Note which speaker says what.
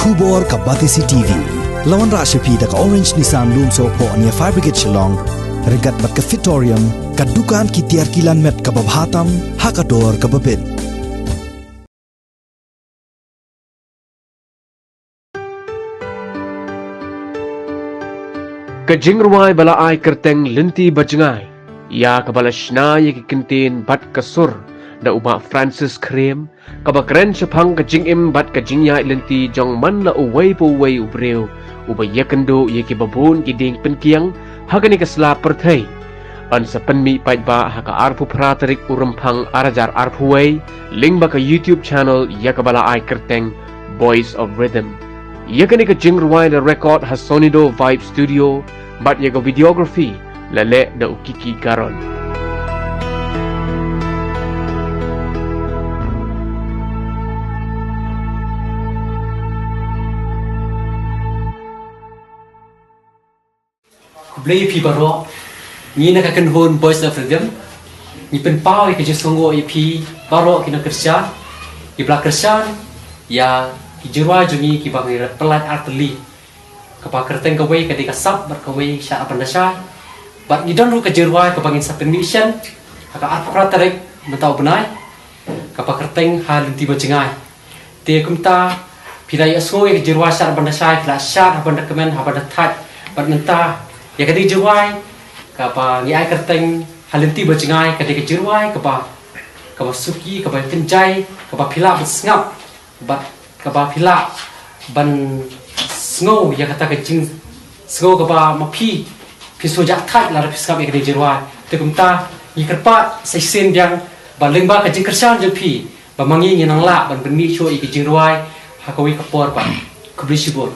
Speaker 1: Kubor ka Batisi TV. Lawan Rashapi da ka Orange Nissan Lumso po ania Fire Brigade Shillong. Regat bat ka Fitorium. Ka dukan ki tiar kilan met ka babhatam. Hakador ka babin.
Speaker 2: Ka Jingrwai bala ai kerteng Lynti Bajngai. Ya ka bala shna ye ki kintin bat ka sur da uba Francis Krem. Ka ba kren Shaphang ka Jingim bat ka Jingyai Lynti jong man la uway po uway u Briew. Uba yakendo ye ki babun ki ding penkiang hakani ka sla perthai. An sa penmi Paidbah haka arpu pratarik u Rymphang arajar arpuway. Link ba ka YouTube channel ya ka bala ai kerteng Voice of Rhythm. Yakani ka Jingrwai la record ha Sonido Vibe Studio bat yaga videography lale da ukiki karon.
Speaker 3: Kublai pi baro ni nak akan hon Voice of Rhythm ni penpau ke jesongo pi baro kina kerja di belak kerja ya Jingrwai jungi ki bangi Pyllait arteli kapa kerteng kawai ketika sab berkawai sya apa nasai bat ni don ru ke Jingrwai ke bangin sa permission haka arpra tarik mentau benai kapa kerteng ha Lynti Bajngai te kumta Pyllait asoi ke Jingrwai sya apa nasai kla sya apa dokumen apa dathat bat menta ya ketika Jingrwai kapa ni ai kerteng ha Lynti Bajngai ketika Jingrwai kapa suki kapa kenjai kapa Pyllait bersengap bat kapa Pyllait ban snow ya kata kecing snow kapa mapi piso jak thai la piskap ya ke Jingrwai te kumta ni kerpa seisen yang ban lengba kecing kersan je pi ba mangi nang la ban benmi cho i ke Jingrwai hakawi kapor ba kubri sibur